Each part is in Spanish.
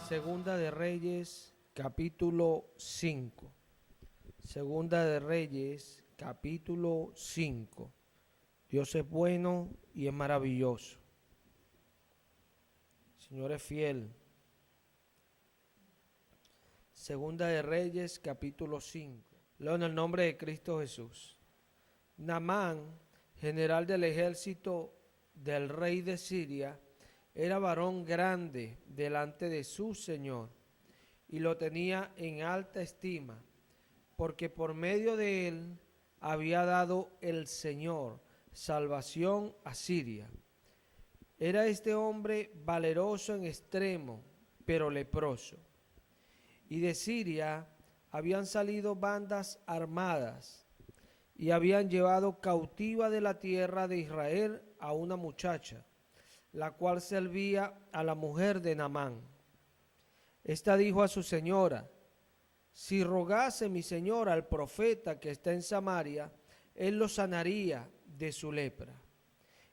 Segunda de Reyes, capítulo 5. Segunda de Reyes, capítulo 5. Dios es bueno y es maravilloso. El Señor es fiel. Segunda de Reyes, capítulo 5. Leo en el nombre de Cristo Jesús. Naamán, general del ejército del rey de Siria, era varón grande delante de su Señor y lo tenía en alta estima, porque por medio de él había dado el Señor salvación a Siria. Era este hombre valeroso en extremo, pero leproso. Y de Siria habían salido bandas armadas y habían llevado cautiva de la tierra de Israel a una muchacha, la cual servía a la mujer de Naamán. Esta dijo a su señora: si rogase mi señora al profeta que está en Samaria, él lo sanaría de su lepra.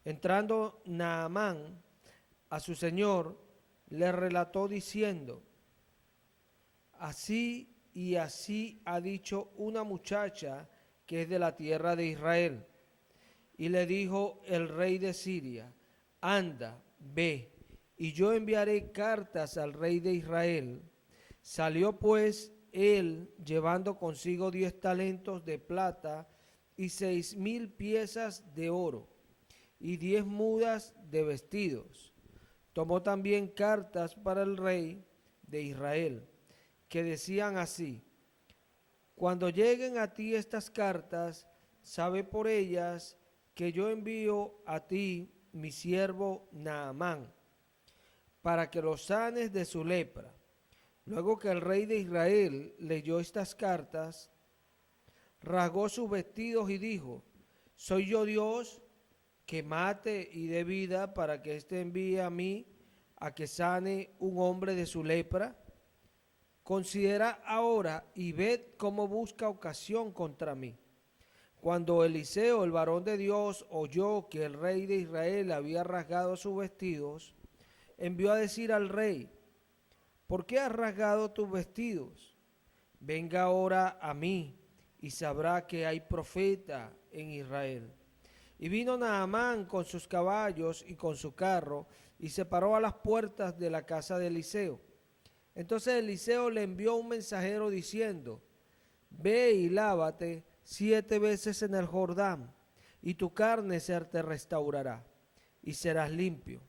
Entrando Naamán a su señor, le relató diciendo: así y así ha dicho una muchacha que es de la tierra de Israel. Y le dijo el rey de Siria: anda, ve, y yo enviaré cartas al rey de Israel. Salió pues él llevando consigo 10 talentos de plata y 6,000 piezas de oro y 10 mudas de vestidos. Tomó también cartas para el rey de Israel, que decían así: cuando lleguen a ti estas cartas, sabe por ellas que yo envío a ti mi siervo Naamán, para que lo sanes de su lepra. Luego que el rey de Israel leyó estas cartas, rasgó sus vestidos y dijo: ¿soy yo Dios que mate y dé vida para que éste envíe a mí a que sane un hombre de su lepra? Considera ahora y ved cómo busca ocasión contra mí. Cuando Eliseo, el varón de Dios, oyó que el rey de Israel había rasgado sus vestidos, envió a decir al rey: ¿por qué has rasgado tus vestidos? Venga ahora a mí y sabrá que hay profeta en Israel. Y vino Naamán con sus caballos y con su carro y se paró a las puertas de la casa de Eliseo. Entonces Eliseo le envió un mensajero diciendo: ve y lávate 7 veces en el Jordán, y tu carne se te restaurará, y serás limpio.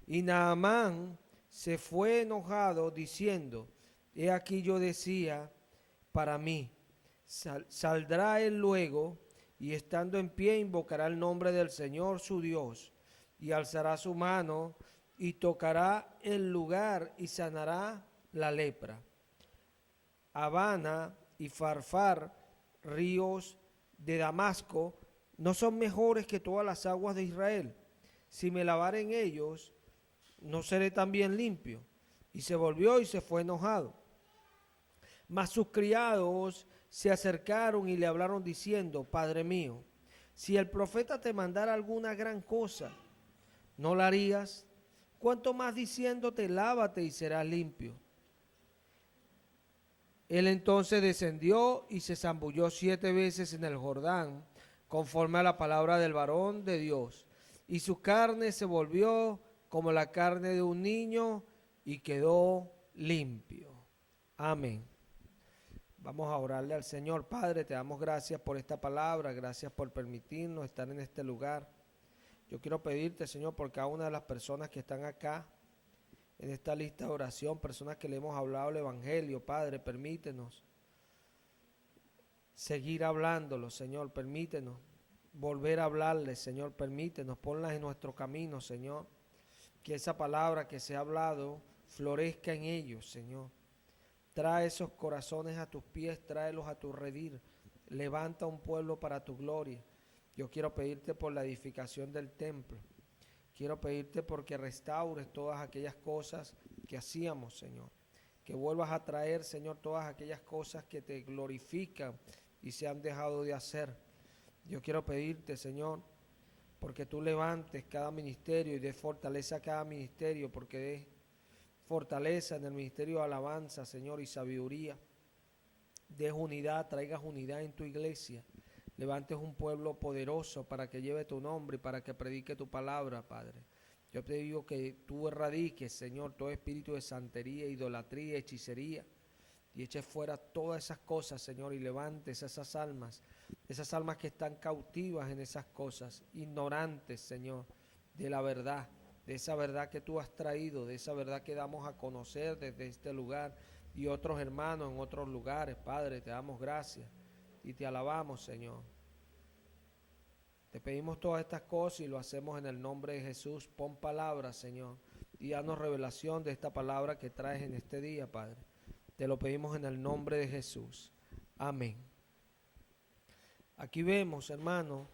Y Naamán se fue enojado, diciendo: he aquí yo decía para mí, saldrá él luego, y estando en pie invocará el nombre del Señor su Dios, y alzará su mano, y tocará el lugar, y sanará la lepra. Habana y Farfar, ríos de Damasco, no son mejores que todas las aguas de Israel. Si me lavare en ellos, ¿no seré también limpio? Y se volvió y se fue enojado. Mas sus criados se acercaron y le hablaron diciendo: Padre mío, si el profeta te mandara alguna gran cosa, ¿no la harías? ¿Cuánto más diciéndote: lávate y serás limpio? Él entonces descendió y se zambulló 7 veces en el Jordán, conforme a la palabra del varón de Dios. Y su carne se volvió como la carne de un niño y quedó limpio. Amén. Vamos a orarle al Señor. Padre, te damos gracias por esta palabra, gracias por permitirnos estar en este lugar. Yo quiero pedirte, Señor, por cada una de las personas que están acá, en esta lista de oración, personas que le hemos hablado el Evangelio, Padre, permítenos seguir hablándolo, Señor, permítenos volver a hablarles, Señor, permítenos, ponlas en nuestro camino, Señor, que esa palabra que se ha hablado florezca en ellos, Señor. Trae esos corazones a tus pies, tráelos a tu redil, levanta un pueblo para tu gloria. Yo quiero pedirte por la edificación del templo. Quiero pedirte porque restaures todas aquellas cosas que hacíamos, Señor. Que vuelvas a traer, Señor, todas aquellas cosas que te glorifican y se han dejado de hacer. Yo quiero pedirte, Señor, porque tú levantes cada ministerio y des fortaleza a cada ministerio, porque des fortaleza en el ministerio de alabanza, Señor, y sabiduría. Des unidad, traigas unidad en tu iglesia. Levantes un pueblo poderoso para que lleve tu nombre y para que predique tu palabra, Padre. Yo te digo que tú erradiques, Señor, todo espíritu de santería, idolatría, hechicería, y eches fuera todas esas cosas, Señor, y levantes esas almas que están cautivas en esas cosas, ignorantes, Señor, de la verdad, de esa verdad que tú has traído, de esa verdad que damos a conocer desde este lugar y otros hermanos en otros lugares. Padre, te damos gracias y te alabamos, Señor. Te pedimos todas estas cosas y lo hacemos en el nombre de Jesús. Pon palabras, Señor, y danos revelación de esta palabra que traes en este día, Padre. Te lo pedimos en el nombre de Jesús. Amén. Aquí vemos, hermano,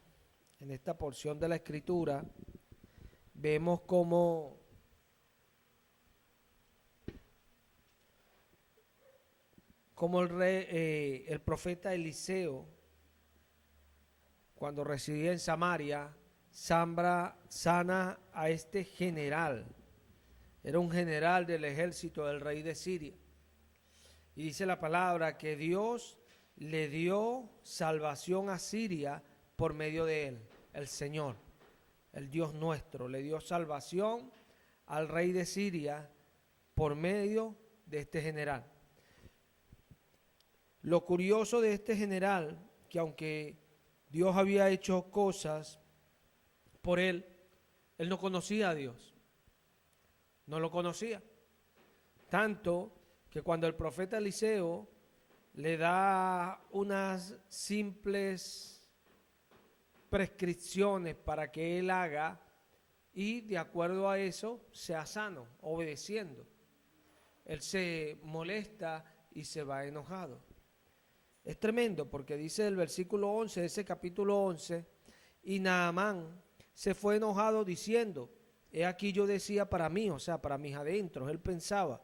en esta porción de la Escritura, vemos cómo el profeta Eliseo, cuando residía en Samaria, sana a este general. Era un general del ejército del rey de Siria. Y dice la palabra que Dios le dio salvación a Siria por medio de él, el Señor, el Dios nuestro. Le dio salvación al rey de Siria por medio de este general. Lo curioso de este general, que aunque Dios había hecho cosas por él no conocía a Dios. No lo conocía. Tanto que cuando el profeta Eliseo le da unas simples prescripciones para que él haga, y de acuerdo a eso sea sano, obedeciendo, él se molesta y se va enojado. Es tremendo porque dice el versículo 11 de ese capítulo 11, y Naamán se fue enojado diciendo, he aquí yo decía para mí, o sea, para mis adentros, él pensaba,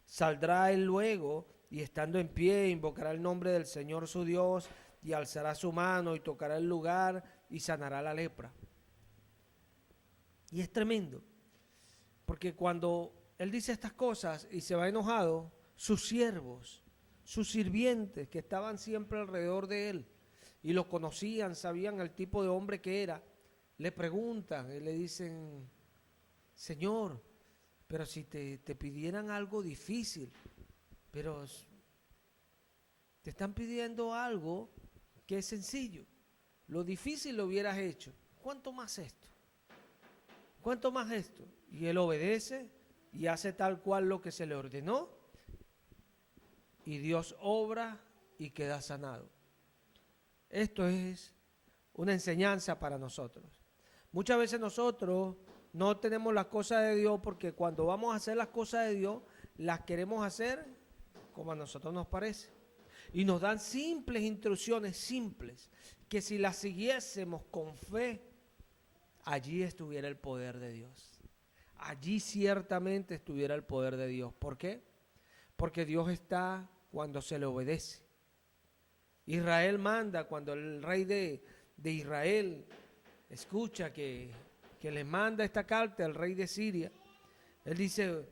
saldrá él luego y estando en pie invocará el nombre del Señor su Dios y alzará su mano y tocará el lugar y sanará la lepra. Y es tremendo, porque cuando él dice estas cosas y se va enojado, sus siervos, sus sirvientes que estaban siempre alrededor de él y lo conocían, sabían el tipo de hombre que era, le preguntan y le dicen, Señor, pero si te pidieran algo difícil, pero te están pidiendo algo que es sencillo, lo difícil lo hubieras hecho, ¿cuánto más esto? ¿Cuánto más esto? Y él obedece y hace tal cual lo que se le ordenó, y Dios obra y queda sanado. Esto es una enseñanza para nosotros. Muchas veces nosotros no tenemos las cosas de Dios porque cuando vamos a hacer las cosas de Dios, las queremos hacer como a nosotros nos parece. Y nos dan simples instrucciones, simples, que si las siguiésemos con fe, allí estuviera el poder de Dios. Allí ciertamente estuviera el poder de Dios. ¿Por qué? Porque Dios está cuando se le obedece. Israel manda cuando el rey de Israel escucha que le manda esta carta al rey de Siria. Él dice,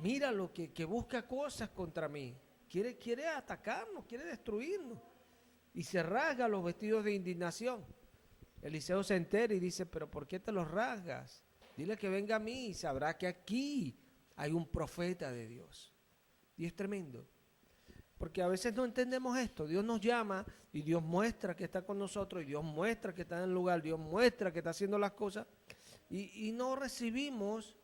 mira lo que busca cosas contra mí. Quiere atacarnos, quiere destruirnos. Y se rasga los vestidos de indignación. Eliseo se entera y dice, pero ¿por qué te los rasgas? Dile que venga a mí y sabrá que aquí hay un profeta de Dios. Y es tremendo. Porque a veces no entendemos esto. Dios nos llama y Dios muestra que está con nosotros y Dios muestra que está en el lugar, Dios muestra que está haciendo las cosas y no recibimos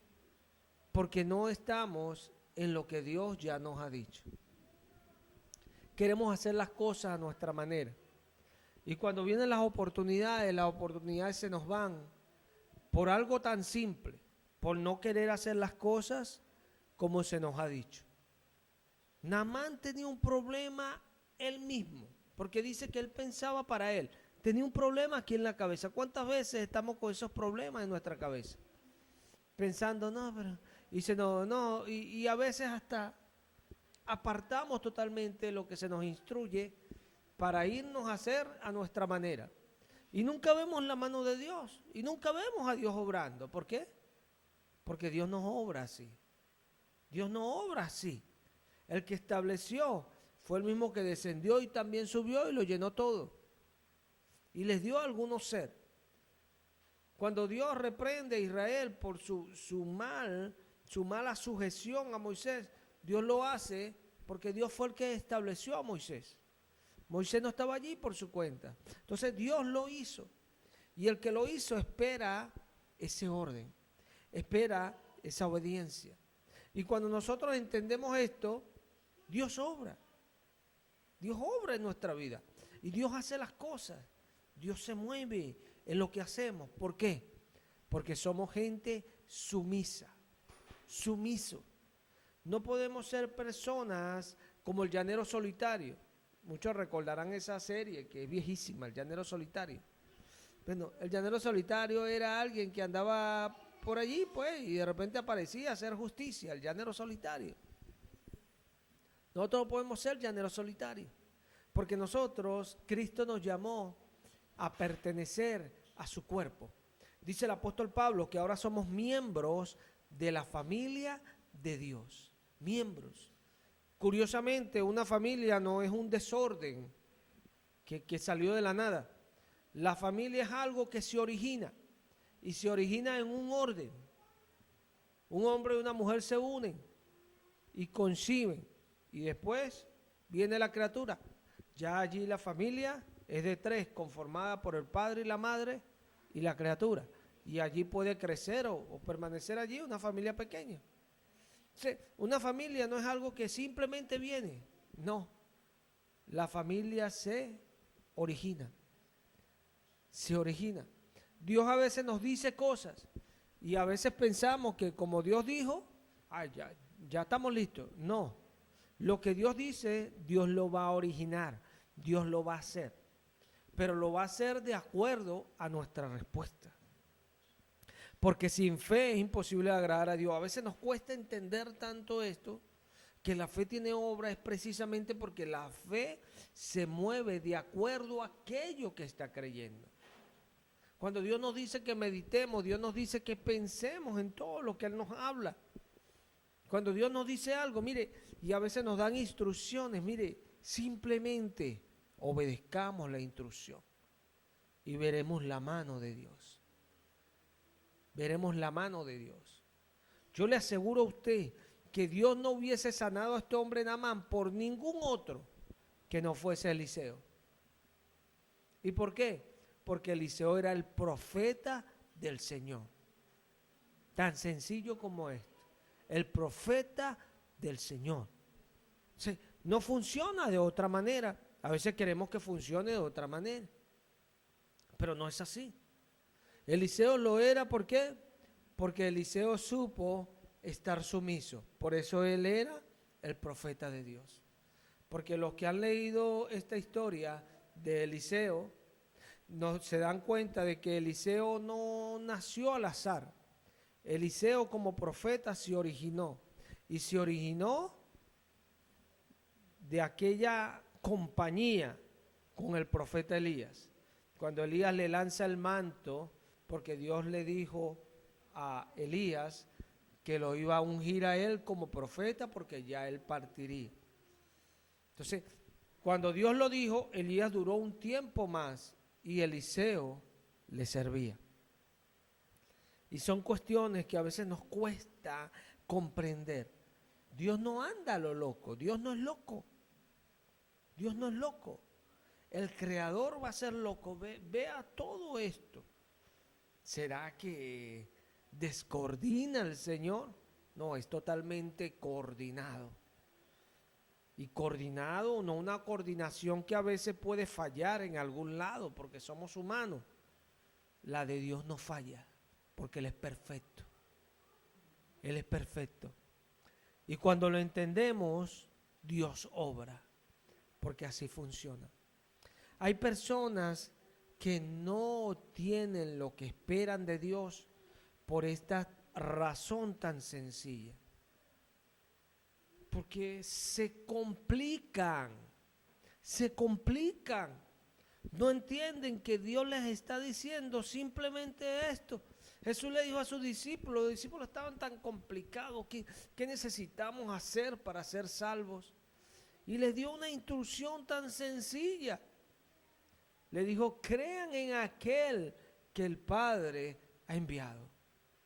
porque no estamos en lo que Dios ya nos ha dicho. Queremos hacer las cosas a nuestra manera. Y cuando vienen las oportunidades se nos van por algo tan simple, por no querer hacer las cosas como se nos ha dicho. Naamán tenía un problema él mismo, porque dice que él pensaba para él. Tenía un problema aquí en la cabeza. ¿Cuántas veces estamos con esos problemas en nuestra cabeza? Pensando, no, pero... Y dice, no, y a veces hasta apartamos totalmente lo que se nos instruye para irnos a hacer a nuestra manera. Y nunca vemos la mano de Dios, y nunca vemos a Dios obrando. ¿Por qué? Porque Dios nos obra así. Dios no obra así. El que estableció fue el mismo que descendió y también subió y lo llenó todo. Y les dio a algunos ser. Cuando Dios reprende a Israel por su mala sujeción a Moisés, Dios lo hace porque Dios fue el que estableció a Moisés. Moisés no estaba allí por su cuenta. Entonces Dios lo hizo. Y el que lo hizo espera ese orden, espera esa obediencia. Y cuando nosotros entendemos esto, Dios obra. Dios obra en nuestra vida. Y Dios hace las cosas. Dios se mueve en lo que hacemos. ¿Por qué? Porque somos gente sumisa, sumiso. No podemos ser personas como el llanero solitario. Muchos recordarán esa serie que es viejísima, El Llanero Solitario. Bueno, el llanero solitario era alguien que andaba por allí, pues, y de repente aparecía a hacer justicia, el llanero solitario. Nosotros no podemos ser llaneros solitarios, porque nosotros, Cristo nos llamó a pertenecer a su cuerpo. Dice el apóstol Pablo que ahora somos miembros de la familia de Dios. Miembros. Curiosamente, una familia no es un desorden que salió de la nada. La familia es algo que se origina y se origina en un orden. Un hombre y una mujer se unen y conciben y después viene la criatura. Ya allí la familia es de tres, conformada por el padre y la madre y la criatura. Y allí puede crecer o permanecer allí una familia pequeña. Sí, una familia no es algo que simplemente viene, no. La familia se origina. Se origina. Dios a veces nos dice cosas y a veces pensamos que como Dios dijo, ya estamos listos. No, lo que Dios dice, Dios lo va a originar, Dios lo va a hacer, pero lo va a hacer de acuerdo a nuestra respuesta. Porque sin fe es imposible agradar a Dios. A veces nos cuesta entender tanto esto, que la fe tiene obra es precisamente porque la fe se mueve de acuerdo a aquello que está creyendo. Cuando Dios nos dice que meditemos, Dios nos dice que pensemos en todo lo que Él nos habla. Cuando Dios nos dice algo, mire, y a veces nos dan instrucciones, mire, simplemente obedezcamos la instrucción y veremos la mano de Dios. Veremos la mano de Dios. Yo le aseguro a usted que Dios no hubiese sanado a este hombre Naamán por ningún otro que no fuese Eliseo. ¿Y por qué? Porque Eliseo era el profeta del Señor. Tan sencillo como esto. El profeta del Señor. Sí, no funciona de otra manera. A veces queremos que funcione de otra manera. Pero no es así. Eliseo lo era, ¿por qué? Porque Eliseo supo estar sumiso. Por eso él era el profeta de Dios. Porque los que han leído esta historia de Eliseo no se dan cuenta de que Eliseo no nació al azar. Eliseo como profeta se originó. Y se originó de aquella compañía con el profeta Elías. Cuando Elías le lanza el manto, porque Dios le dijo a Elías que lo iba a ungir a él como profeta porque ya él partiría. Entonces, cuando Dios lo dijo, Elías duró un tiempo más y Eliseo le servía. Y son cuestiones que a veces nos cuesta comprender. Dios no anda a lo loco, Dios no es loco. Dios no es loco. El Creador va a ser loco. Vea todo esto. ¿Será que descoordina el Señor? No, es totalmente coordinado. Y coordinado, no una coordinación que a veces puede fallar en algún lado, porque somos humanos. La de Dios no falla, porque Él es perfecto. Él es perfecto. Y cuando lo entendemos, Dios obra, porque así funciona. Hay personas que no tienen lo que esperan de Dios por esta razón tan sencilla. Porque se complican. No entienden que Dios les está diciendo simplemente esto. Jesús le dijo a sus discípulos, los discípulos estaban tan complicados, ¿qué necesitamos hacer para ser salvos? Y les dio una instrucción tan sencilla. Le dijo, crean en aquel que el Padre ha enviado.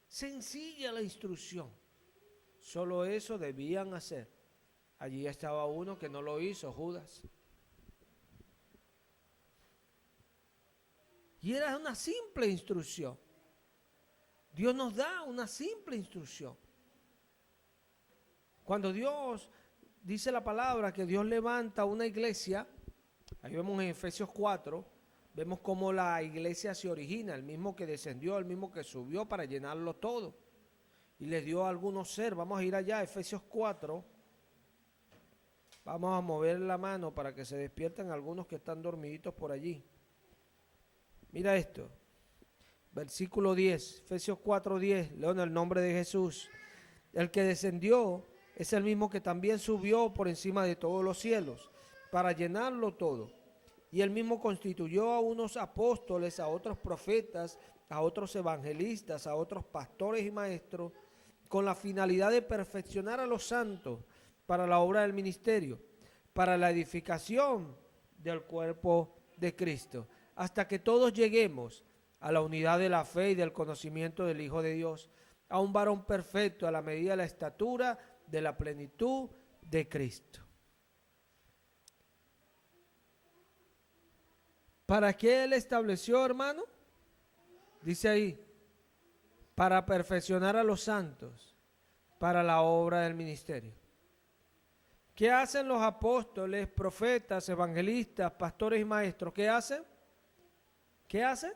Sencilla la instrucción. Solo eso debían hacer. Allí estaba uno que no lo hizo, Judas. Y era una simple instrucción. Dios nos da una simple instrucción. Cuando Dios dice la palabra que Dios levanta una iglesia, ahí vemos en Efesios 4, vemos cómo la iglesia se origina, el mismo que descendió, el mismo que subió para llenarlo todo. Y les dio a algunos ser. Vamos a ir allá, Efesios 4. Vamos a mover la mano para que se despierten algunos que están dormiditos por allí. Mira esto. Versículo 10, Efesios 4:10, leo en el nombre de Jesús. El que descendió es el mismo que también subió por encima de todos los cielos, para llenarlo todo. Y él mismo constituyó a unos apóstoles, a otros profetas, a otros evangelistas, a otros pastores y maestros, con la finalidad de perfeccionar a los santos para la obra del ministerio, para la edificación del cuerpo de Cristo, hasta que todos lleguemos a la unidad de la fe y del conocimiento del Hijo de Dios, a un varón perfecto a la medida de la estatura de la plenitud de Cristo. ¿Para qué Él estableció, hermano? Dice ahí, para perfeccionar a los santos, para la obra del ministerio. ¿Qué hacen los apóstoles, profetas, evangelistas, pastores y maestros? ¿Qué hacen? ¿Qué hacen?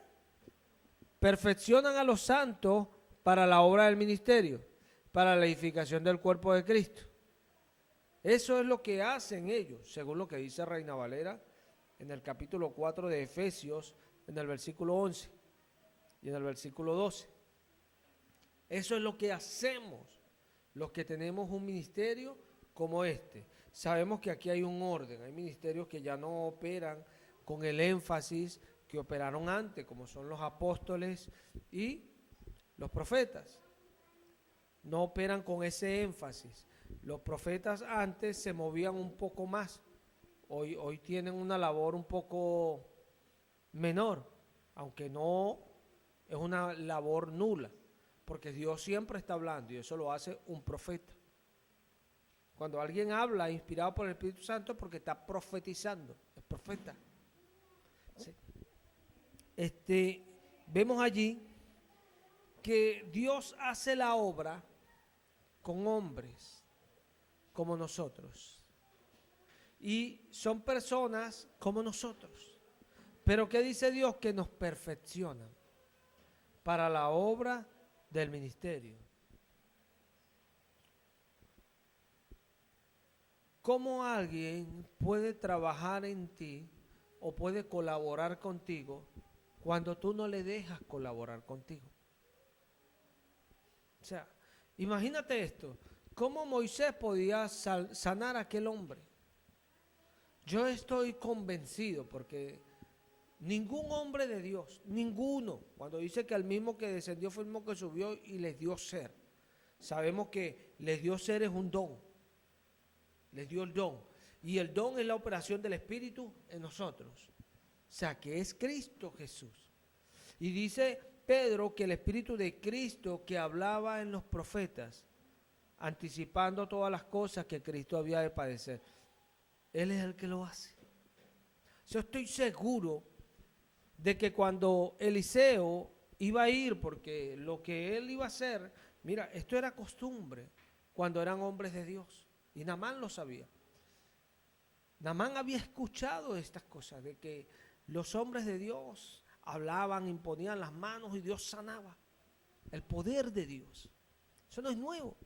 Perfeccionan a los santos para la obra del ministerio, para la edificación del cuerpo de Cristo. Eso es lo que hacen ellos, según lo que dice Reina Valera en el capítulo 4 de Efesios, en el versículo 11 y en el versículo 12. Eso es lo que hacemos los que tenemos un ministerio como este. Sabemos que aquí hay un orden, hay ministerios que ya no operan con el énfasis que operaron antes, como son los apóstoles y los profetas. No operan con ese énfasis. Los profetas antes se movían un poco más. Hoy tienen una labor un poco menor, aunque no es una labor nula, porque Dios siempre está hablando y eso lo hace un profeta. Cuando alguien habla inspirado por el Espíritu Santo es porque está profetizando, es profeta. Sí. Vemos allí que Dios hace la obra con hombres como nosotros. Y son personas como nosotros. Pero ¿qué dice Dios? Que nos perfeccionan para la obra del ministerio. ¿Cómo alguien puede trabajar en ti o puede colaborar contigo cuando tú no le dejas colaborar contigo? O sea, imagínate esto. ¿Cómo Moisés podía sanar a aquel hombre? Yo estoy convencido porque ningún hombre de Dios, ninguno, cuando dice que el mismo que descendió fue el mismo que subió y les dio ser. Sabemos que les dio ser es un don. Les dio el don. Y el don es la operación del Espíritu en nosotros. O sea, que es Cristo Jesús. Y dice Pedro que el Espíritu de Cristo que hablaba en los profetas, anticipando todas las cosas que Cristo había de padecer, Él es el que lo hace. Yo estoy seguro de que cuando Eliseo iba a ir, porque lo que él iba a hacer, mira, esto era costumbre cuando eran hombres de Dios. Y Naamán lo sabía. Naamán había escuchado estas cosas, de que los hombres de Dios hablaban, imponían las manos y Dios sanaba. El poder de Dios. Eso no es nuevo.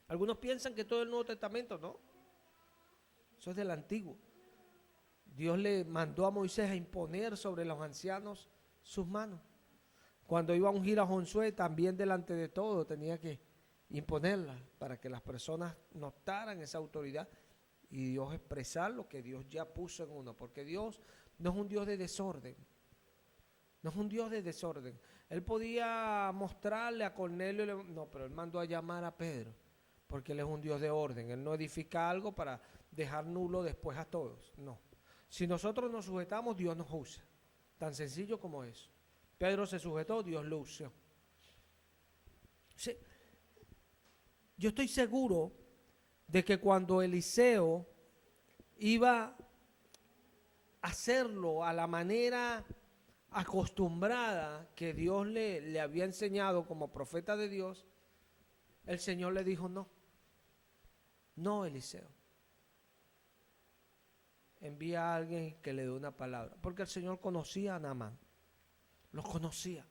Algunos piensan que todo el Nuevo Testamento, no. Eso es del Antiguo. Dios le mandó a Moisés a imponer sobre los ancianos sus manos. Cuando iba a ungir a Josué, también delante de todo tenía que imponerla para que las personas notaran esa autoridad y Dios expresar lo que Dios ya puso en uno, porque Dios no es un Dios de desorden. No es un Dios de desorden. Él podía mostrarle a Cornelio, no, pero él mandó a llamar a Pedro, porque él es un Dios de orden. Él no edifica algo para dejar nulo después a todos. No. Si nosotros nos sujetamos, Dios nos usa. Tan sencillo como eso. Pedro se sujetó, Dios lo usó. Sí. Yo estoy seguro de que cuando Eliseo iba a hacerlo a la manera acostumbrada que Dios le había enseñado como profeta de Dios, el Señor le dijo no. No, Eliseo. Envía a alguien que le dé una palabra. Porque el Señor conocía a Naamán. Lo conocía.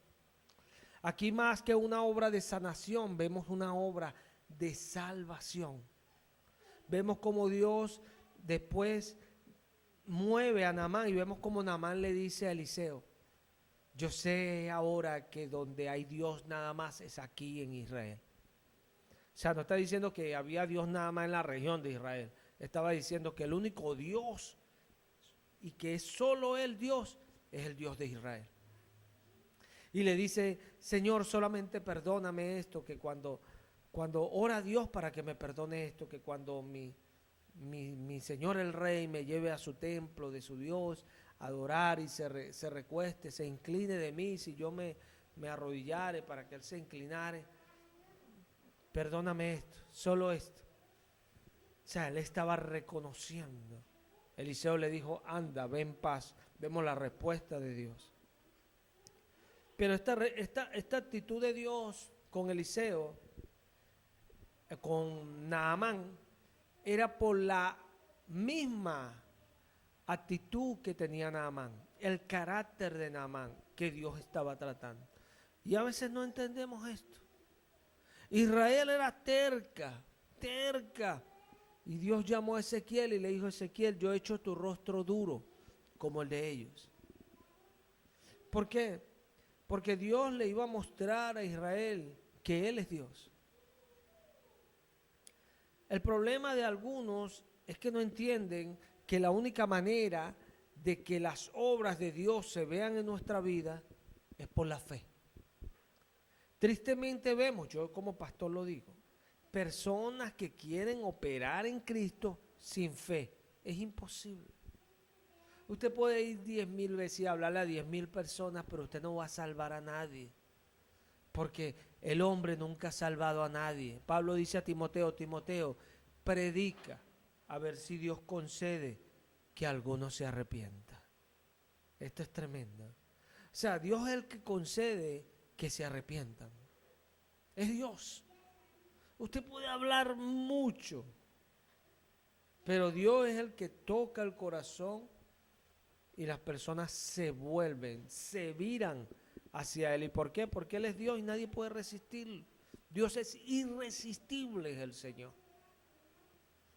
Aquí más que una obra de sanación, vemos una obra de salvación. Vemos cómo Dios después mueve a Naamán y vemos cómo Naamán le dice a Eliseo, yo sé ahora que donde hay Dios nada más es aquí en Israel. O sea, no está diciendo que había Dios nada más en la región de Israel. Estaba diciendo que el único Dios y que es solo el Dios es el Dios de Israel. Y le dice, Señor, solamente perdóname esto, que cuando ora a Dios para que me perdone esto, que cuando mi Señor el Rey me lleve a su templo de su Dios, a adorar y se recueste, se incline de mí, si yo me arrodillare para que Él se inclinare, perdóname esto, solo esto. O sea, él estaba reconociendo. Eliseo le dijo, anda, ve en paz. Vemos la respuesta de Dios. Pero esta actitud de Dios con Eliseo, con Naamán, era por la misma actitud que tenía Naamán, el carácter de Naamán que Dios estaba tratando. Y a veces no entendemos esto. Israel era terca. Y Dios llamó a Ezequiel y le dijo, Ezequiel, yo he hecho tu rostro duro como el de ellos. ¿Por qué? Porque Dios le iba a mostrar a Israel que Él es Dios. El problema de algunos es que no entienden que la única manera de que las obras de Dios se vean en nuestra vida es por la fe. Tristemente vemos, yo como pastor lo digo, personas que quieren operar en Cristo sin fe. Es imposible. Usted puede ir 10,000 veces y hablarle a 10,000 personas, pero usted no va a salvar a nadie. Porque el hombre nunca ha salvado a nadie. Pablo dice a Timoteo, Timoteo, predica a ver si Dios concede que alguno se arrepienta. Esto es tremendo. O sea, Dios es el que concede que se arrepientan. Es Dios. Usted puede hablar mucho, pero Dios es el que toca el corazón y las personas se vuelven, se viran hacia Él. ¿Y por qué? Porque Él es Dios y nadie puede resistirlo. Dios es irresistible, es el Señor.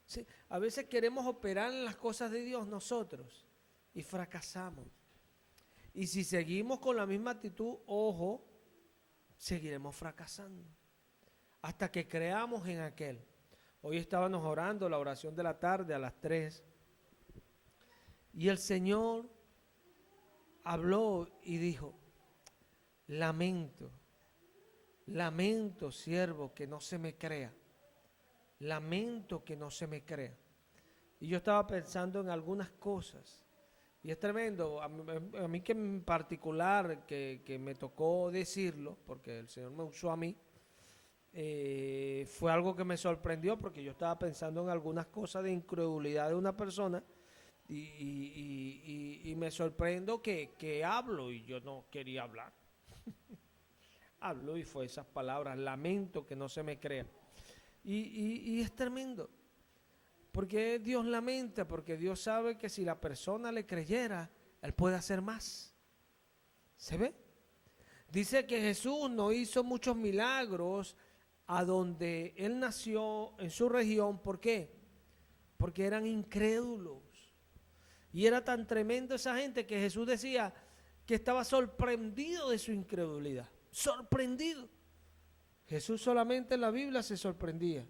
Sí, a veces queremos operar en las cosas de Dios nosotros y fracasamos. Y si seguimos con la misma actitud, ojo, seguiremos fracasando. Hasta que creamos en aquel. Hoy estábamos orando la oración de la tarde a las 3. Y el Señor habló y dijo, lamento, siervo, que no se me crea. Lamento que no se me crea. Y yo estaba pensando en algunas cosas. Y es tremendo, a mí que en particular, que me tocó decirlo, porque el Señor me usó a mí, fue algo que me sorprendió, porque yo estaba pensando en algunas cosas de incredulidad de una persona, y me sorprendo que hablo, y yo no quería hablar. Hablo y fue esas palabras, lamento que no se me crea. Y es tremendo. Porque Dios lamenta, porque Dios sabe que si la persona le creyera, Él puede hacer más. ¿Se ve? Dice que Jesús no hizo muchos milagros a donde Él nació, en su región. ¿Por qué? Porque eran incrédulos. Y era tan tremendo esa gente que Jesús decía que estaba sorprendido de su incredulidad. Sorprendido. Jesús solamente en la Biblia se sorprendía.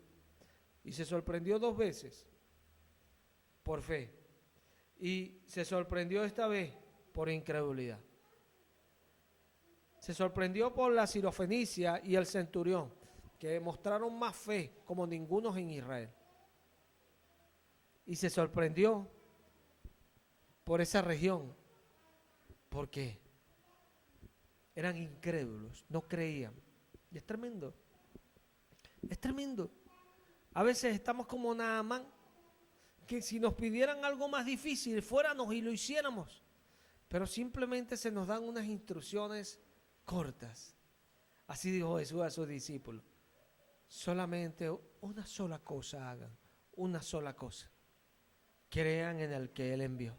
Y se sorprendió 2 veces. Por fe. Y se sorprendió esta vez por incredulidad. Se sorprendió por la sirofenicia y el centurión, que mostraron más fe como ningunos en Israel. Y se sorprendió por esa región, porque eran incrédulos, no creían. Y es tremendo, es tremendo. A veces estamos como Naamán, que si nos pidieran algo más difícil, fuéramos y lo hiciéramos. Pero simplemente se nos dan unas instrucciones cortas. Así dijo Jesús a sus discípulos. Solamente una sola cosa hagan, una sola cosa. Crean en el que Él envió.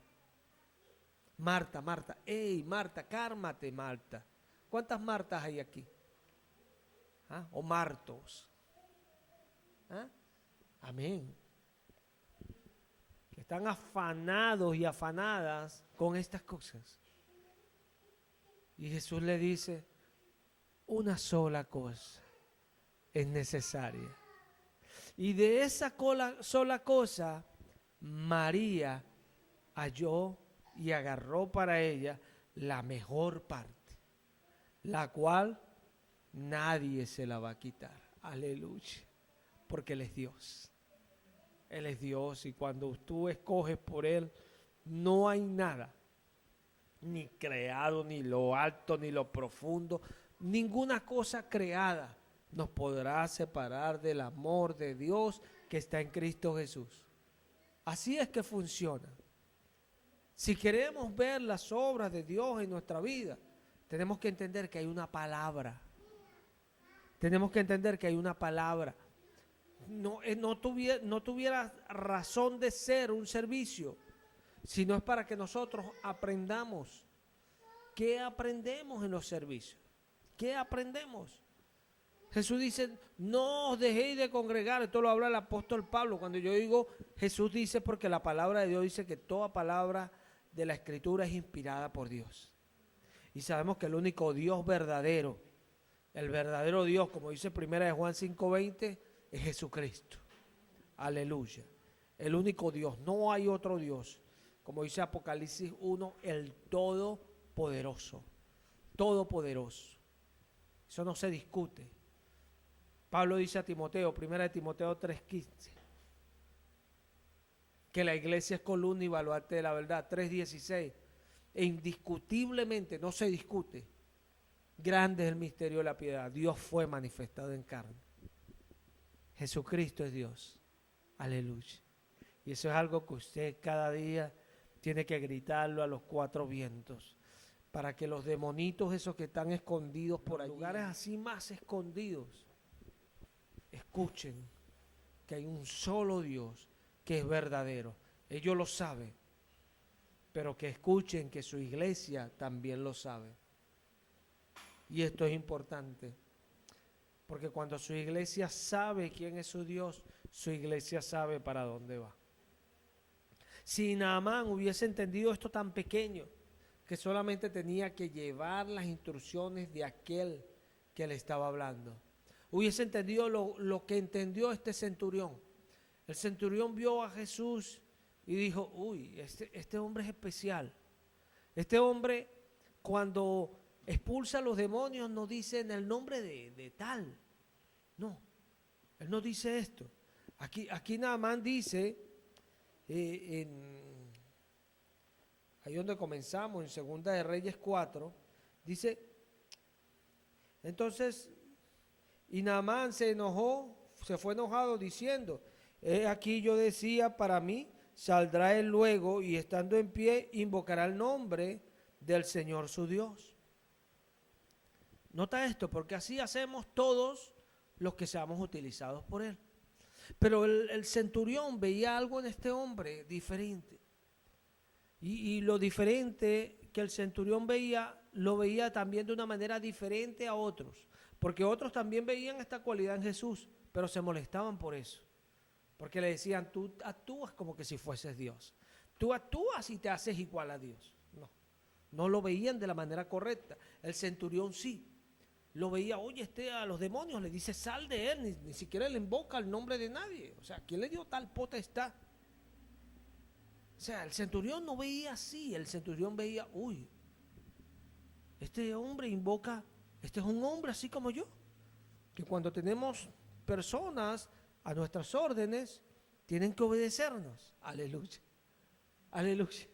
Marta, Marta, ¡ey, Marta, cálmate, Marta! ¿Cuántas Martas hay aquí? ¿Ah? ¿O Martos? ¿Ah? Amén. Están afanados y afanadas con estas cosas. Y Jesús le dice, una sola cosa es necesaria. Y de esa sola cosa, María halló y agarró para ella la mejor parte, la cual nadie se la va a quitar. Aleluya. Porque Él es Dios. Él es Dios y cuando tú escoges por Él, no hay nada, ni creado, ni lo alto, ni lo profundo, ninguna cosa creada nos podrá separar del amor de Dios que está en Cristo Jesús. Así es que funciona. Si queremos ver las obras de Dios en nuestra vida, tenemos que entender que hay una palabra. Tenemos que entender que hay una palabra. No tuviera razón de ser un servicio, sino es para que nosotros aprendamos. ¿Qué aprendemos en los servicios? ¿Qué aprendemos? Jesús dice, no os dejéis de congregar. Esto lo habla el apóstol Pablo. Cuando yo digo Jesús dice, porque la palabra de Dios dice que toda palabra de la Escritura es inspirada por Dios. Y sabemos que el único Dios verdadero, el verdadero Dios, como dice 1 Juan 5:20, es Jesucristo. Aleluya. El único Dios, no hay otro Dios. Como dice Apocalipsis 1, el Todopoderoso. Todopoderoso. Eso no se discute. Pablo dice a Timoteo, 1 Timoteo 3:15, que la iglesia es columna y baluarte de la verdad. 3:16, e indiscutiblemente no se discute. Grande es el misterio de la piedad. Dios fue manifestado en carne. Jesucristo es Dios. Aleluya. Y eso es algo que usted cada día tiene que gritarlo a los cuatro vientos, para que los demonitos esos que están escondidos por allí, lugares así más escondidos, escuchen que hay un solo Dios que es verdadero. Ellos lo saben, pero que escuchen que su iglesia también lo sabe. Y esto es importante, porque cuando su iglesia sabe quién es su Dios, su iglesia sabe para dónde va. Si Naamán hubiese entendido esto tan pequeño, que solamente tenía que llevar las instrucciones de aquel que le estaba hablando, hubiese entendido lo que entendió este centurión. El centurión vio a Jesús y dijo, uy, este hombre es especial. Este hombre, cuando expulsa a los demonios, no dice en el nombre de tal. No, él no dice esto. Aquí Naamán dice, ahí donde comenzamos, en Segunda de Reyes 4, dice, entonces, y Naamán se enojó, se fue enojado diciendo, aquí yo decía para mí, saldrá él luego y estando en pie invocará el nombre del Señor su Dios. Nota esto, porque así hacemos todos los que seamos utilizados por Él. Pero el centurión veía algo en este hombre diferente. Y lo diferente que el centurión veía, lo veía también de una manera diferente a otros. Porque otros también veían esta cualidad en Jesús, pero se molestaban por eso. Porque le decían, tú actúas como que si fueses Dios. Tú actúas y te haces igual a Dios. No lo veían de la manera correcta. El centurión sí. Lo veía, oye, a los demonios le dice, sal de él, ni siquiera le invoca el nombre de nadie. O sea, ¿quién le dio tal potestad? O sea, el centurión no veía así, el centurión veía, uy, este hombre invoca Este es un hombre así como yo, que cuando tenemos personas a nuestras órdenes, tienen que obedecernos. Aleluya, aleluya.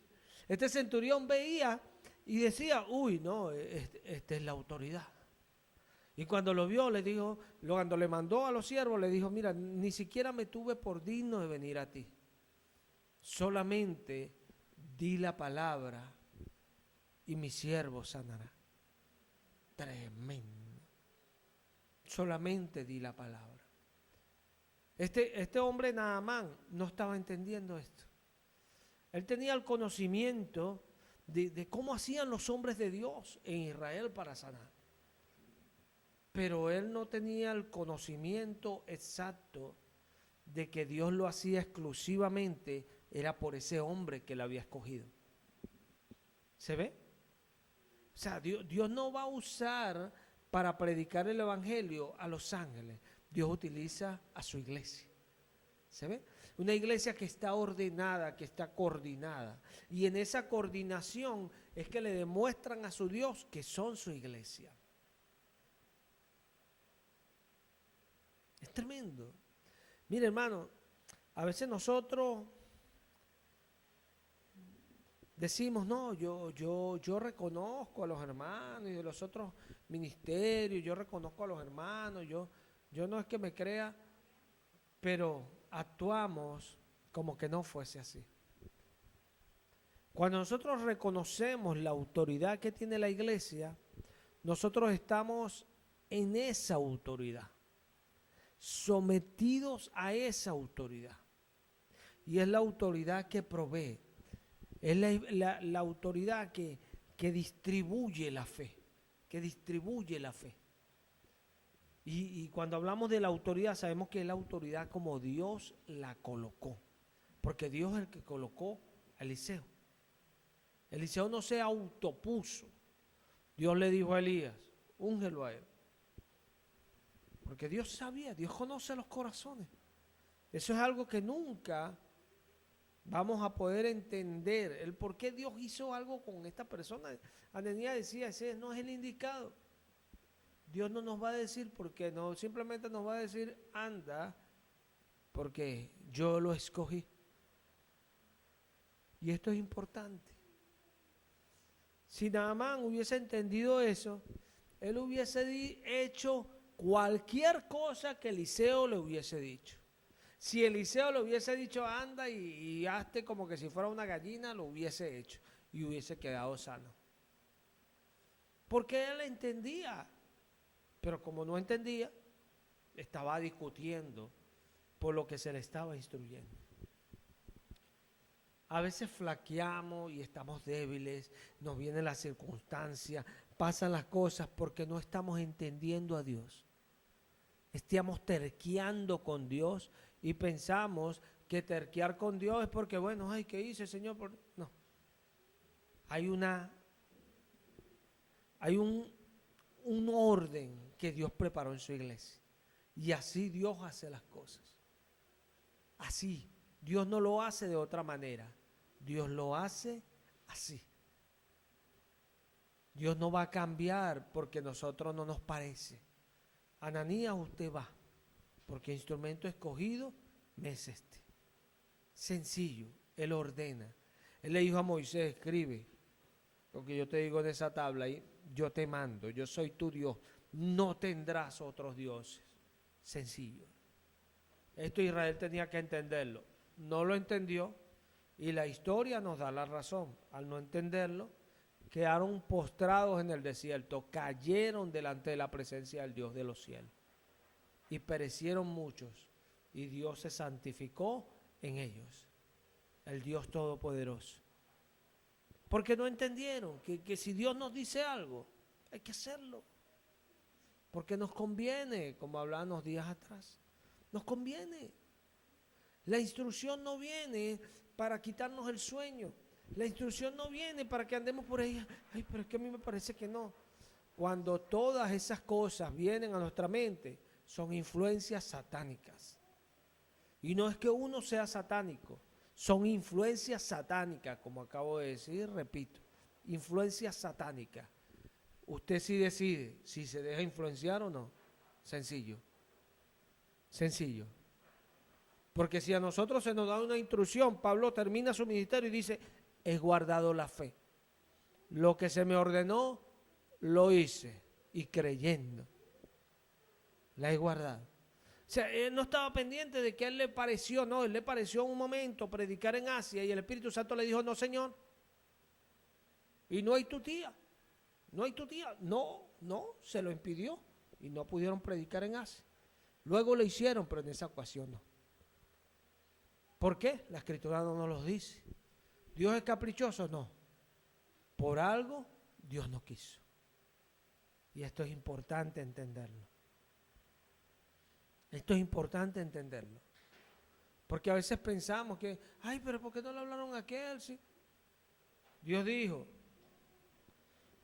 Este centurión veía y decía, uy, no, esta es la autoridad. Y cuando lo vio, le dijo, cuando le mandó a los siervos, le dijo, mira, ni siquiera me tuve por digno de venir a ti. Solamente di la palabra y mi siervo sanará. Tremendo. Solamente di la palabra. Este hombre Naamán no estaba entendiendo esto. Él tenía el conocimiento de cómo hacían los hombres de Dios en Israel para sanar. Pero él no tenía el conocimiento exacto de que Dios lo hacía exclusivamente, era por ese hombre que él había escogido. ¿Se ve? O sea, Dios no va a usar para predicar el evangelio a los ángeles. Dios utiliza a su iglesia. ¿Se ve? Una iglesia que está ordenada, que está coordinada. Y en esa coordinación es que le demuestran a su Dios que son su iglesia. Es tremendo. Mire, hermano, a veces nosotros decimos, no, yo reconozco a los hermanos y de los otros ministerios, yo reconozco a los hermanos, yo no es que me crea, pero actuamos como que no fuese así. Cuando nosotros reconocemos la autoridad que tiene la iglesia, nosotros estamos en esa autoridad, sometidos a esa autoridad. Y es la autoridad que provee, es la autoridad que distribuye la fe, Y cuando hablamos de la autoridad, sabemos que es la autoridad como Dios la colocó, porque Dios es el que colocó a Eliseo. Eliseo no se autopuso. Dios le dijo a Elías, úngelo a él. Porque Dios sabía, Dios conoce los corazones. Eso es algo que nunca vamos a poder entender. El por qué Dios hizo algo con esta persona. Ananías decía, ese no es el indicado. Dios no nos va a decir por qué, no, simplemente nos va a decir, anda, porque yo lo escogí. Y esto es importante. Si Naamán hubiese entendido eso, él hubiese hecho cualquier cosa que Eliseo le hubiese dicho. Si Eliseo le hubiese dicho, anda y hazte como que si fuera una gallina, lo hubiese hecho y hubiese quedado sano. Porque él entendía. Pero como no entendía, estaba discutiendo por lo que se le estaba instruyendo. A veces flaqueamos y estamos débiles, nos vienen las circunstancias, pasan las cosas porque no estamos entendiendo a Dios. Estamos terqueando con Dios y pensamos que terquear con Dios es porque, bueno, ay, ¿qué hice, Señor? No. Hay un orden que Dios preparó en su iglesia. Y así Dios hace las cosas. Así. Dios no lo hace de otra manera. Dios lo hace así. Dios no va a cambiar porque a nosotros no nos parece. Ananías, usted va, porque instrumento escogido me es este. Sencillo, Él ordena. Él le dijo a Moisés, escribe lo que yo te digo en esa tabla y yo te mando, yo soy tu Dios, no tendrás otros dioses. Sencillo. Esto Israel tenía que entenderlo. No lo entendió y la historia nos da la razón. Al no entenderlo, quedaron postrados en el desierto, cayeron delante de la presencia del Dios de los cielos y perecieron muchos y Dios se santificó en ellos, el Dios Todopoderoso. Porque no entendieron que si Dios nos dice algo, hay que hacerlo. Porque nos conviene, como hablábamos días atrás, nos conviene. La instrucción no viene para quitarnos el sueño. La instrucción no viene para que andemos por ahí. Ay, pero es que a mí me parece que no. Cuando todas esas cosas vienen a nuestra mente, son influencias satánicas. Y no es que uno sea satánico, son influencias satánicas, como acabo de decir, repito, influencias satánicas Usted sí decide si se deja influenciar o no. Sencillo. Sencillo. Porque si a nosotros se nos da una instrucción, Pablo termina su ministerio y dice, he guardado la fe. Lo que se me ordenó, lo hice. Y creyendo, la he guardado. O sea, él no estaba pendiente de que a él le pareció, no, él le pareció en un momento predicar en Asia y el Espíritu Santo le dijo, no, Señor. Y no hay tu tía. No hay tu tía. No, se lo impidió. Y no pudieron predicar en Asia. Luego lo hicieron, pero en esa ocasión no. ¿Por qué? La Escritura no nos lo dice. ¿Dios es caprichoso? No. Por algo Dios no quiso. Y esto es importante entenderlo. Esto es importante entenderlo. Porque a veces pensamos que, ay, pero ¿por qué no le hablaron a aquel? Sí. Dios dijo,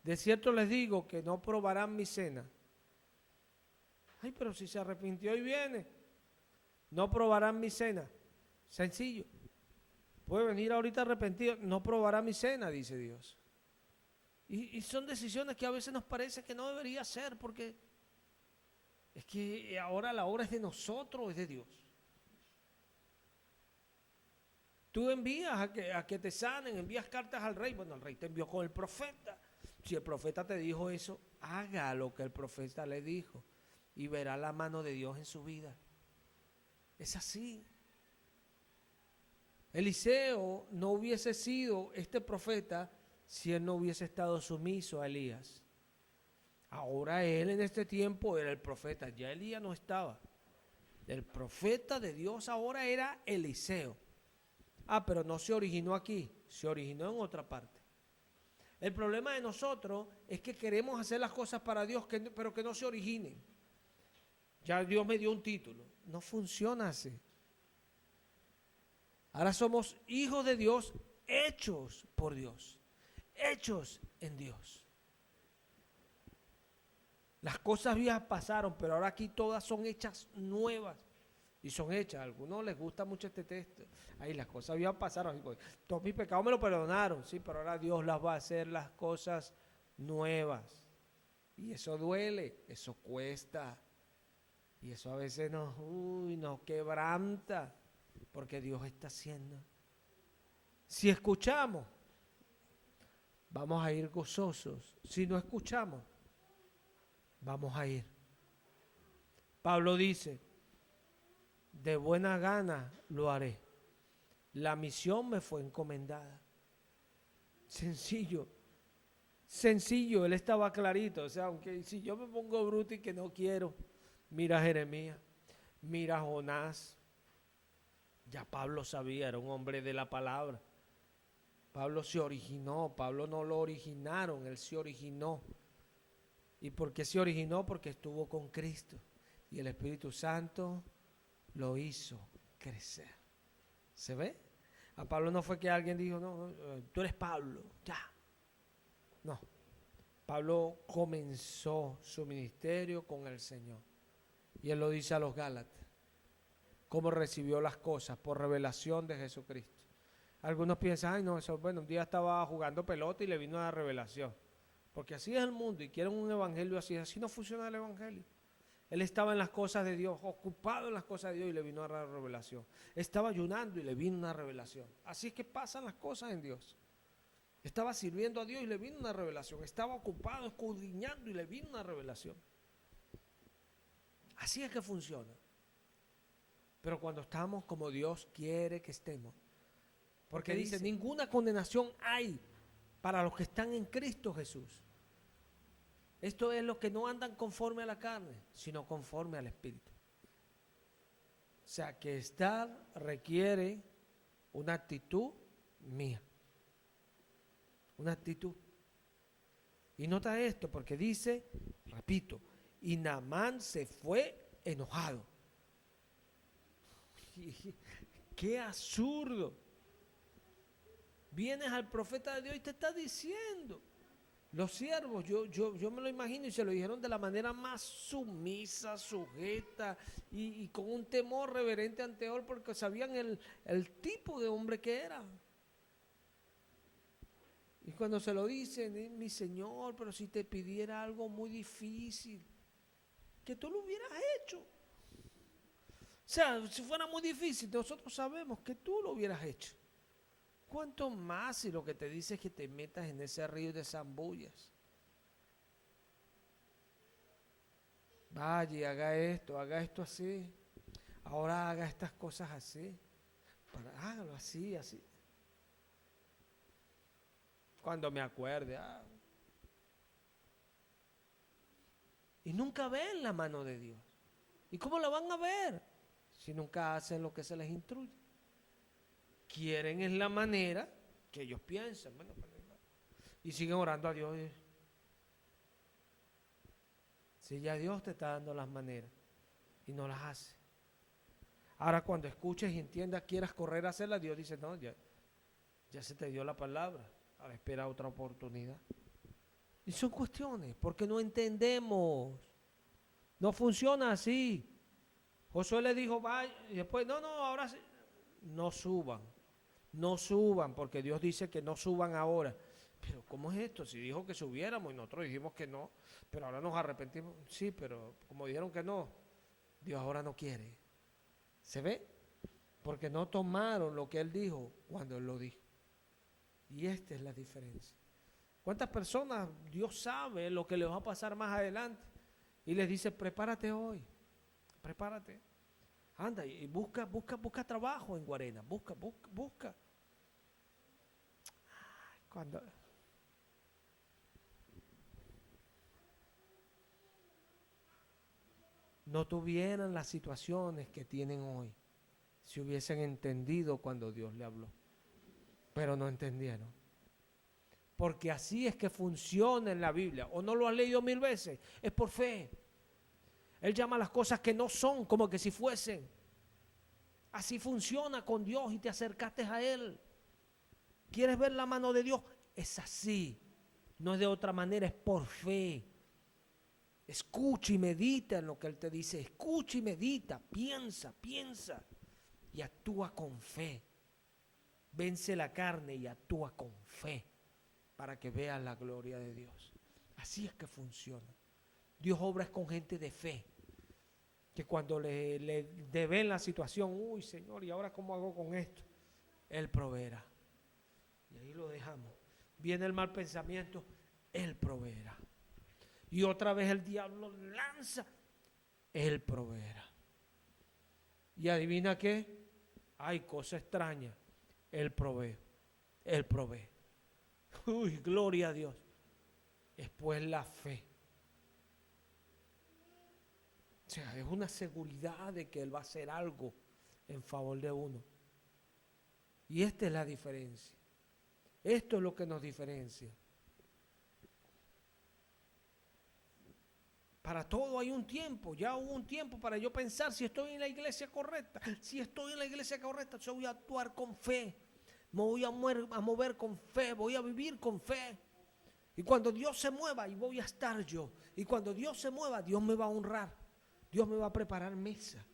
de cierto les digo que no probarán mi cena. Ay, pero si se arrepintió y viene, no probarán mi cena. Sencillo. Puede venir ahorita arrepentido, no probará mi cena, dice Dios. Y son decisiones que a veces nos parece que no debería ser, porque es que ahora la obra es de nosotros, es de Dios. Tú envías a que te sanen, envías cartas al rey. Bueno, el rey te envió con el profeta. Si el profeta te dijo eso, haga lo que el profeta le dijo y verá la mano de Dios en su vida. Es así. Eliseo no hubiese sido este profeta si él no hubiese estado sumiso a Elías. Ahora él en este tiempo era el profeta, ya Elías no estaba. El profeta de Dios ahora era Eliseo. Pero no se originó aquí, se originó en otra parte. El problema de nosotros es que queremos hacer las cosas para Dios, pero que no se originen. Ya Dios me dio un título. No funciona así. Ahora somos hijos de Dios, hechos por Dios, hechos en Dios. Las cosas viejas pasaron, pero ahora aquí todas son hechas nuevas. Y son hechas, a algunos les gusta mucho este texto. Ahí las cosas viejas pasaron, todos mis pecados me lo perdonaron, sí, pero ahora Dios las va a hacer las cosas nuevas. Y eso duele, eso cuesta. Y eso a veces nos quebranta. Porque Dios está haciendo. Si escuchamos, vamos a ir gozosos. Si no escuchamos, vamos a ir. Pablo dice, de buena gana lo haré. La misión me fue encomendada. Sencillo. Sencillo, él estaba clarito. O sea, aunque si yo me pongo bruto y que no quiero, mira a Jeremías, mira a Jonás. Ya Pablo sabía, era un hombre de la palabra. Pablo se originó, Pablo no lo originaron, él se originó. ¿Y por qué se originó? Porque estuvo con Cristo. Y el Espíritu Santo lo hizo crecer. ¿Se ve? A Pablo no fue que alguien dijo, no, tú eres Pablo, ya. No. Pablo comenzó su ministerio con el Señor. Y él lo dice a los Gálatas. Cómo recibió las cosas por revelación de Jesucristo. Algunos piensan, ay no, eso, bueno, un día estaba jugando pelota y le vino la revelación. Porque así es el mundo y quieren un evangelio así no funciona el evangelio. Él estaba en las cosas de Dios, ocupado en las cosas de Dios y le vino la revelación. Estaba ayunando y le vino una revelación. Así es que pasan las cosas en Dios. Estaba sirviendo a Dios y le vino una revelación. Estaba ocupado escudriñando y le vino una revelación. Así es que funciona. Pero cuando estamos como Dios quiere que estemos. Porque dice, ninguna condenación hay para los que están en Cristo Jesús. Esto es los que no andan conforme a la carne, sino conforme al Espíritu. O sea, que estar requiere una actitud mía. Una actitud. Y nota esto, porque dice, repito, y Naamán se fue enojado. ¡Qué absurdo! Vienes al profeta de Dios y te está diciendo. Los siervos, yo me lo imagino y se lo dijeron de la manera más sumisa, sujeta y con un temor reverente ante él porque sabían el tipo de hombre que era. Y cuando se lo dicen, mi Señor, pero si te pidiera algo muy difícil, que tú lo hubieras hecho. O sea, si fuera muy difícil, nosotros sabemos que tú lo hubieras hecho. ¿Cuánto más si lo que te dice es que te metas en ese río de zambullas? Vaya, haga esto así. Ahora haga estas cosas así. Hágalo así, así. Cuando me acuerde. Y nunca ven la mano de Dios. ¿Y cómo la van a ver? Si nunca hacen lo que se les instruye. Quieren es la manera que ellos piensan. Bueno, y siguen orando a Dios. Si ya Dios te está dando las maneras y no las hace. Ahora cuando escuches y entiendas, quieras correr a hacerlas, Dios dice, no, ya se te dio la palabra. Ahora espera otra oportunidad. Y son cuestiones, porque no entendemos. No funciona así. Josué le dijo, vaya, y después, no, ahora sí. No suban, porque Dios dice que no suban ahora. Pero ¿cómo es esto? Si dijo que subiéramos y nosotros dijimos que no, pero ahora nos arrepentimos. Sí, pero como dijeron que no, Dios ahora no quiere. ¿Se ve? Porque no tomaron lo que Él dijo cuando Él lo dijo. Y esta es la diferencia. ¿Cuántas personas Dios sabe lo que les va a pasar más adelante? Y les dice, prepárate hoy, prepárate. Anda y busca trabajo en Guarena, busca. Cuando no tuvieran las situaciones que tienen hoy, si hubiesen entendido cuando Dios le habló, pero no entendieron. Porque así es que funciona en la Biblia. ¿O no lo has leído 1000 veces? Es por fe. Él llama las cosas que no son como que si fuesen. Así funciona con Dios y te acercaste a Él. ¿Quieres ver la mano de Dios? Es así. No es de otra manera, es por fe. Escucha y medita en lo que Él te dice. Escucha y medita, piensa y actúa con fe. Vence la carne y actúa con fe para que veas la gloria de Dios. Así es que funciona. Dios obra con gente de fe, que cuando le ven la situación, uy Señor, ¿y ahora cómo hago con esto? Él proveerá. Y ahí lo dejamos. Viene el mal pensamiento, Él proveerá. Y otra vez el diablo lanza, Él proveerá. Y adivina qué, hay cosa extraña, Él provee. Uy, gloria a Dios. Después la fe. O sea, es una seguridad de que Él va a hacer algo en favor de uno. Y esta es la diferencia. Esto es lo que nos diferencia. Para todo hay un tiempo. Ya hubo un tiempo para yo pensar si estoy en la iglesia correcta. Si estoy en la iglesia correcta, yo voy a actuar con fe. Me voy a mover con fe. Voy a vivir con fe. Y cuando Dios se mueva, ahí voy a estar yo. Y cuando Dios se mueva, Dios me va a honrar. Dios me va a preparar mesa.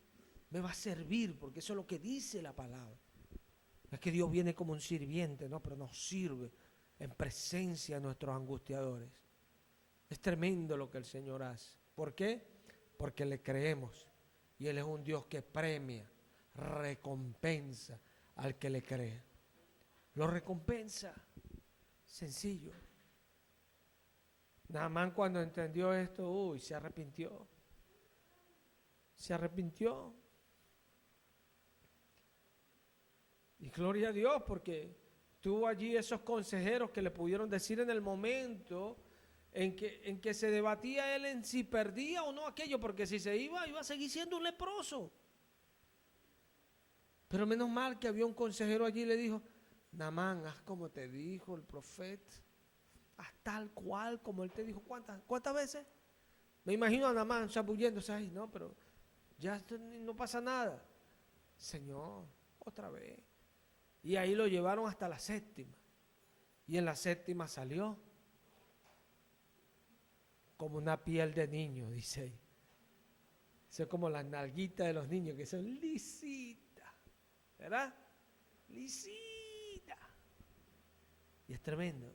Me va a servir, porque eso es lo que dice la palabra. No es que Dios viene como un sirviente, no, pero nos sirve en presencia de nuestros angustiadores. Es tremendo lo que el Señor hace. ¿Por qué? Porque le creemos. Y Él es un Dios que premia, recompensa al que le cree. Lo recompensa. Sencillo. Naamán cuando entendió esto, se arrepintió. Se arrepintió. Y gloria a Dios porque tuvo allí esos consejeros que le pudieron decir en el momento en que se debatía él en si perdía o no aquello, porque si se iba a seguir siendo un leproso. Pero menos mal que había un consejero allí y le dijo, Naamán, haz como te dijo el profeta, haz tal cual como él te dijo. ¿Cuántas veces? Me imagino a Naamán zapulléndose ahí, no, pero ya no pasa nada. Señor, otra vez. Y ahí lo llevaron hasta la 7ª. Y en la 7ª salió como una piel de niño, dice ahí. Eso es como las nalguitas de los niños, que son lisitas, ¿verdad? Lisita. Y es tremendo.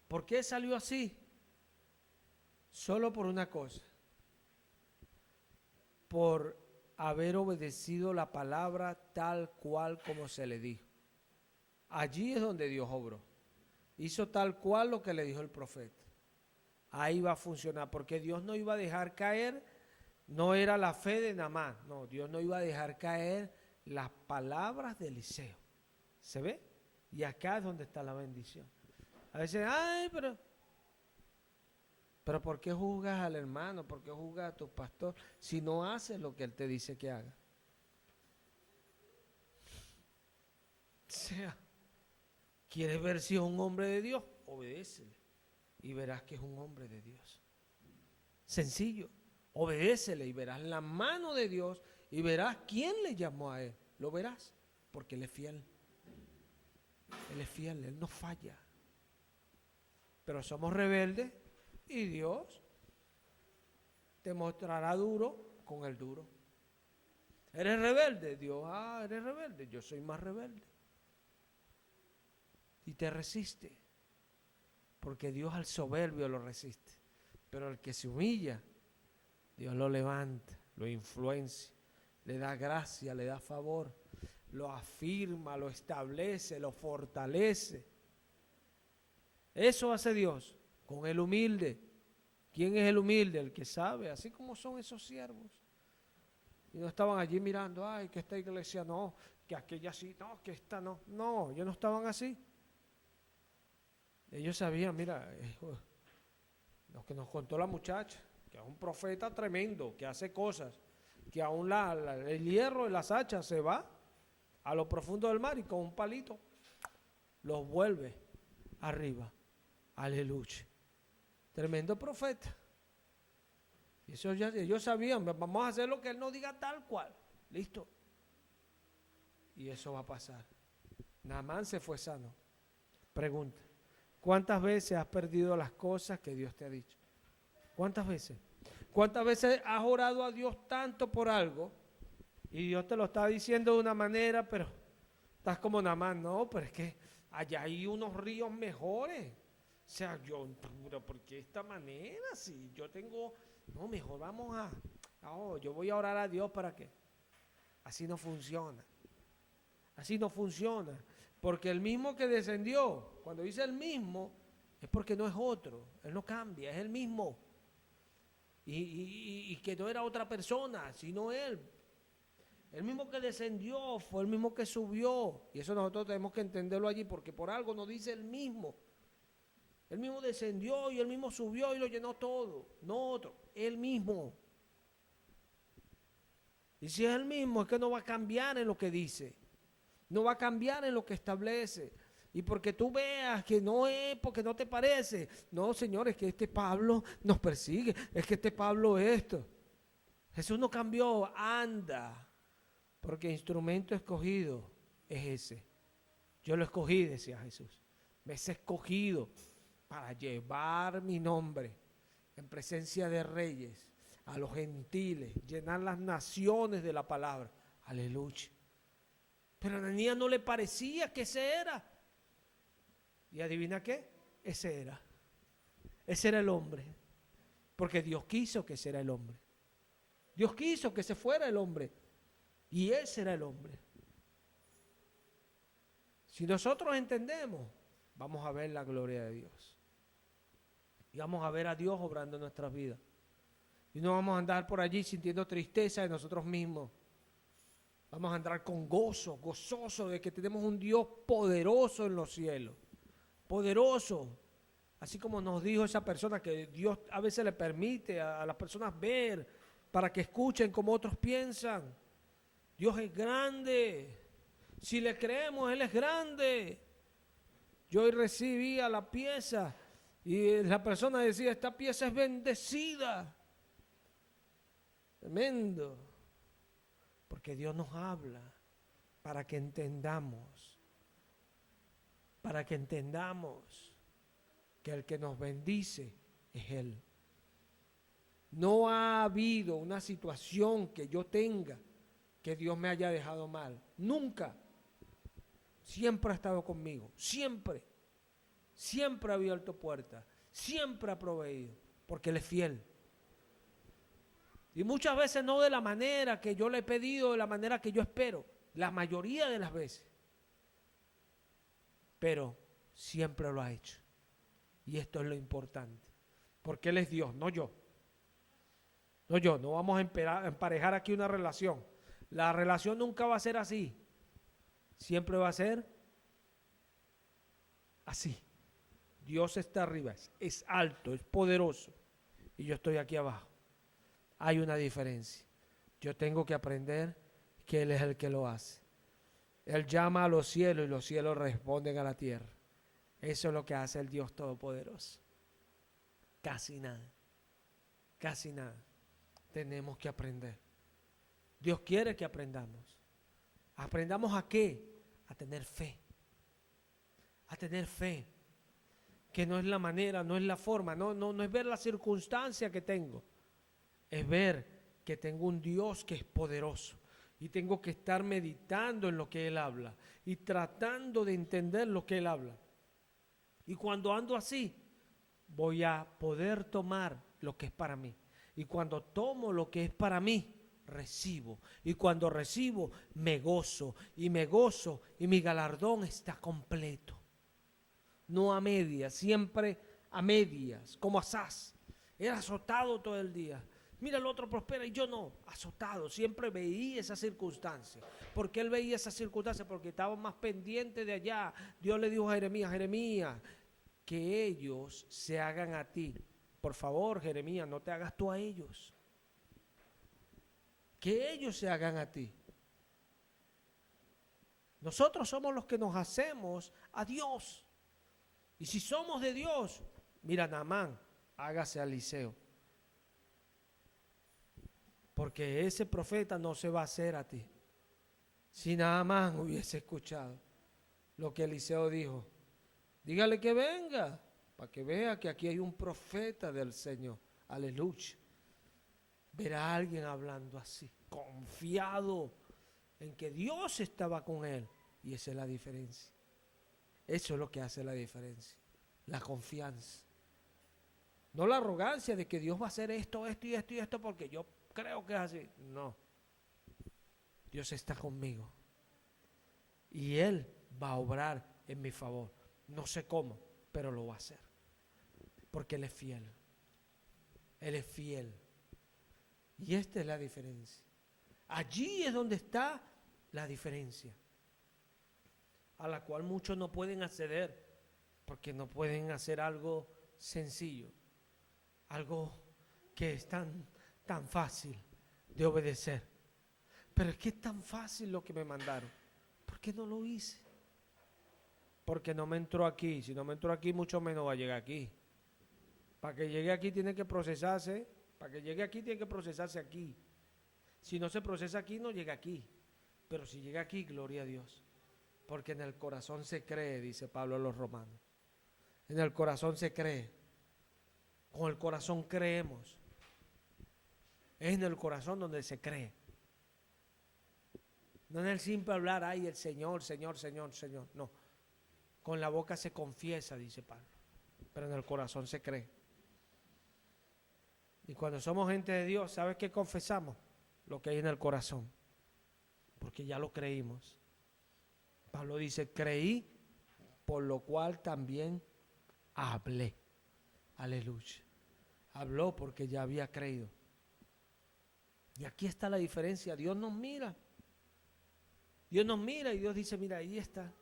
¿Por qué salió así? Solo por una cosa, por haber obedecido la palabra tal cual como se le dijo. Allí es donde Dios obró. Hizo tal cual lo que le dijo el profeta. Ahí va a funcionar, porque Dios no iba a dejar caer, no era la fe de Naamán, no, Dios no iba a dejar caer las palabras de Eliseo. ¿Se ve? Y acá es donde está la bendición. A veces, ay, pero ¿por qué juzgas al hermano? ¿Por qué juzgas a tu pastor si no haces lo que él te dice que haga? O sea, ¿quieres ver si es un hombre de Dios? Obedécele y verás que es un hombre de Dios. Sencillo, obedécele y verás la mano de Dios y verás quién le llamó a él. Lo verás, porque él es fiel. Él es fiel, él no falla. Pero somos rebeldes y Dios te mostrará duro con el duro. ¿Eres rebelde? Dios, eres rebelde. Yo soy más rebelde. Y te resiste. Porque Dios al soberbio lo resiste. Pero al que se humilla, Dios lo levanta, lo influencia, le da gracia, le da favor, lo afirma, lo establece, lo fortalece. Eso hace Dios con el humilde. ¿Quién es el humilde? El que sabe, así como son esos siervos. Y no estaban allí mirando, ay, que esta iglesia no, que aquella sí, no, que esta no. No, ellos no estaban así. Ellos sabían, mira, lo que nos contó la muchacha, que es un profeta tremendo, que hace cosas, que aún el hierro de las hachas se va a lo profundo del mar y con un palito los vuelve arriba. Aleluya. Tremendo profeta. Y eso ya ellos sabían, vamos a hacer lo que él nos diga tal cual. Listo. Y eso va a pasar. Naamán se fue sano. Pregunta, ¿cuántas veces has perdido las cosas que Dios te ha dicho? ¿Cuántas veces? ¿Cuántas veces has orado a Dios tanto por algo y Dios te lo está diciendo de una manera, pero estás como Naamán? No, pero es que allá hay unos ríos mejores. O sea, pero ¿por qué de esta manera? Si yo tengo, no, mejor vamos yo voy a orar a Dios para que. Así no funciona. Así no funciona. Porque el mismo que descendió, cuando dice el mismo, es porque no es otro. Él no cambia, es el mismo. Y que no era otra persona, sino él. El mismo que descendió fue el mismo que subió. Y eso nosotros tenemos que entenderlo allí, porque por algo nos dice el mismo. Él mismo descendió y él mismo subió y lo llenó todo. No otro, él mismo. Y si es el mismo, es que no va a cambiar en lo que dice. No va a cambiar en lo que establece. Y porque tú veas que no es porque no te parece. No, Señor, es que este Pablo nos persigue. Es que este Pablo esto. Jesús no cambió, anda. Porque instrumento escogido es ese. Yo lo escogí, decía Jesús. Me he escogido para llevar mi nombre en presencia de reyes, a los gentiles, llenar las naciones de la palabra. Aleluya. Pero a Ananías no le parecía que ese era. ¿Y adivina qué? Ese era. Ese era el hombre. Porque Dios quiso que ese era el hombre. Dios quiso que ese fuera el hombre. Y ese era el hombre. Si nosotros entendemos, vamos a ver la gloria de Dios. Y vamos a ver a Dios obrando en nuestras vidas. Y no vamos a andar por allí sintiendo tristeza de nosotros mismos. Vamos a andar con gozo, gozoso de que tenemos un Dios poderoso en los cielos. Poderoso. Así como nos dijo esa persona que Dios a veces le permite a las personas ver para que escuchen como otros piensan. Dios es grande. Si le creemos, Él es grande. Yo hoy recibía la pieza y la persona decía, esta pieza es bendecida. Tremendo. Porque Dios nos habla para que entendamos. Para que entendamos que el que nos bendice es Él. No ha habido una situación que yo tenga que Dios me haya dejado mal. Nunca. Siempre ha estado conmigo. Siempre. siempre ha abierto puertas, siempre ha proveído, porque Él es fiel. Y muchas veces no de la manera que yo le he pedido, de la manera que yo espero, la mayoría de las veces. Pero siempre lo ha hecho. Y esto es lo importante, porque Él es Dios, no yo. No yo, no vamos a emparejar aquí una relación. La relación nunca va a ser así. Siempre va a ser así. Dios está arriba, es alto, es poderoso. Y yo estoy aquí abajo. Hay una diferencia. Yo tengo que aprender que Él es el que lo hace. Él llama a los cielos y los cielos responden a la tierra. Eso es lo que hace el Dios Todopoderoso. Casi nada. Casi nada. Tenemos que aprender. Dios quiere que aprendamos. ¿Aprendamos a qué? A tener fe. A tener fe. Que no es la manera, no es la forma, no es ver la circunstancia que tengo. Es ver que tengo un Dios que es poderoso. Y tengo que estar meditando en lo que Él habla. Y tratando de entender lo que Él habla. Y cuando ando así, voy a poder tomar lo que es para mí. Y cuando tomo lo que es para mí, recibo. Y cuando recibo, me gozo. Y me gozo y mi galardón está completo. No a medias, siempre a medias, como Asaz. Era azotado todo el día. Mira, el otro prospera y yo no, azotado. Siempre veía esa circunstancia. ¿Por qué él veía esa circunstancia? Porque estaba más pendiente de allá. Dios le dijo a Jeremías, Jeremías, que ellos se hagan a ti. Por favor, Jeremías, no te hagas tú a ellos. Que ellos se hagan a ti. Nosotros somos los que nos hacemos a Dios. Y si somos de Dios, mira, Naamán, hágase a Eliseo. Porque ese profeta no se va a hacer a ti. Si Naamán hubiese escuchado lo que Eliseo dijo, dígale que venga, para que vea que aquí hay un profeta del Señor. Aleluya. Verá a alguien hablando así, confiado en que Dios estaba con él. Y esa es la diferencia. Eso es lo que hace la diferencia. La confianza. No la arrogancia de que Dios va a hacer esto, esto y esto y esto porque yo creo que es así. No. Dios está conmigo. Y Él va a obrar en mi favor. No sé cómo, pero lo va a hacer. Porque Él es fiel. Él es fiel. Y esta es la diferencia. Allí es donde está la diferencia. A la cual muchos no pueden acceder. Porque no pueden hacer algo sencillo. Algo que es tan fácil de obedecer. Pero es que es tan fácil lo que me mandaron. ¿Por qué no lo hice? Porque no me entró aquí. Si no me entró aquí, mucho menos va a llegar aquí. Para que llegue aquí tiene que procesarse. Para que llegue aquí tiene que procesarse aquí. Si no se procesa aquí, no llega aquí. Pero si llega aquí, gloria a Dios. Porque en el corazón se cree, dice Pablo a los romanos. En el corazón se cree. Con el corazón creemos. Es en el corazón donde se cree. No en el simple hablar, ay, el Señor, Señor, Señor, Señor. No. Con la boca se confiesa, dice Pablo. Pero en el corazón se cree. Y cuando somos gente de Dios, ¿sabes qué confesamos? Lo que hay en el corazón. Porque ya lo creímos. Pablo dice, creí, por lo cual también hablé. Aleluya. Habló porque ya había creído. Y aquí está la diferencia. Dios nos mira. Dios nos mira y Dios dice, mira, ahí está.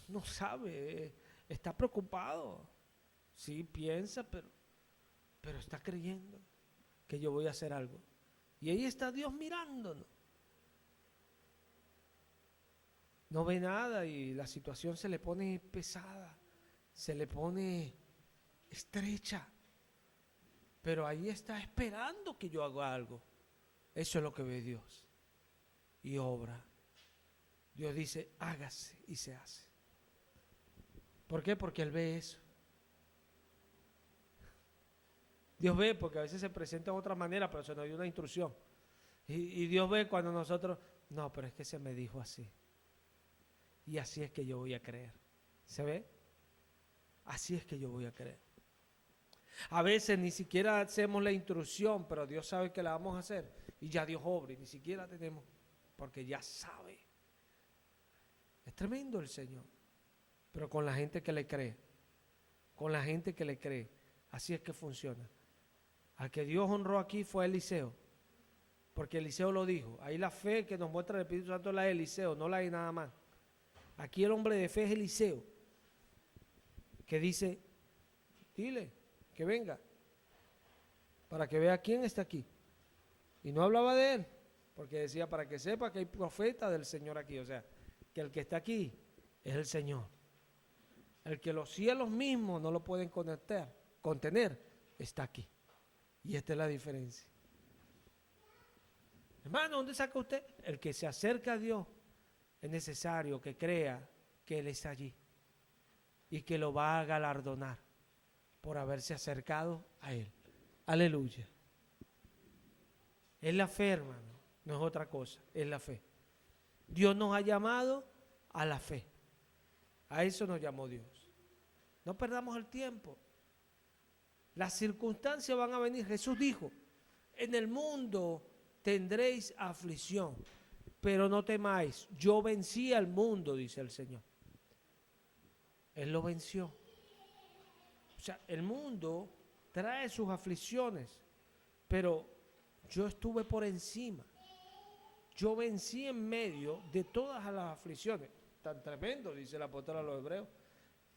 No sabe, está preocupado. Sí, piensa, pero está creyendo que yo voy a hacer algo. Y ahí está Dios mirándonos. No ve nada y la situación se le pone pesada, se le pone estrecha. Pero ahí está esperando que yo haga algo. Eso es lo que ve Dios. Y obra. Dios dice, hágase y se hace. ¿Por qué? Porque Él ve eso. Dios ve, porque a veces se presenta de otra manera, pero se nos dio una instrucción. Y Dios ve cuando nosotros, no, pero es que se me dijo así. Y así es que yo voy a creer. ¿Se ve? así es que yo voy a creer. A veces ni siquiera hacemos la instrucción, pero Dios sabe que la vamos a hacer y ya Dios obra y ni siquiera tenemos, porque ya sabe. Es tremendo el Señor, pero con la gente que le cree, con la gente que le cree, así es que funciona. Al que Dios honró aquí fue Eliseo, porque Eliseo lo dijo. Ahí la fe que nos muestra el Espíritu Santo es la de Eliseo, no la hay nada más. Aquí el hombre de fe es Eliseo, que dice, dile que venga, para que vea quién está aquí. Y no hablaba de él, porque decía, para que sepa que hay profeta del Señor aquí. O sea, que el que está aquí es el Señor. El que los cielos mismos no lo pueden contener, está aquí. Y esta es la diferencia. Hermano, ¿dónde saca usted? El que se acerca a Dios, es necesario que crea que Él está allí y que lo va a galardonar por haberse acercado a Él. Aleluya. Es la fe, hermano, no es otra cosa, es la fe. Dios nos ha llamado a la fe. A eso nos llamó Dios. No perdamos el tiempo. Las circunstancias van a venir. Jesús dijo, en el mundo tendréis aflicción, pero no temáis, yo vencí al mundo, dice el Señor. Él lo venció. O sea, el mundo trae sus aflicciones, pero yo estuve por encima. Yo vencí en medio de todas las aflicciones. Tan tremendo, dice el apóstol a los hebreos,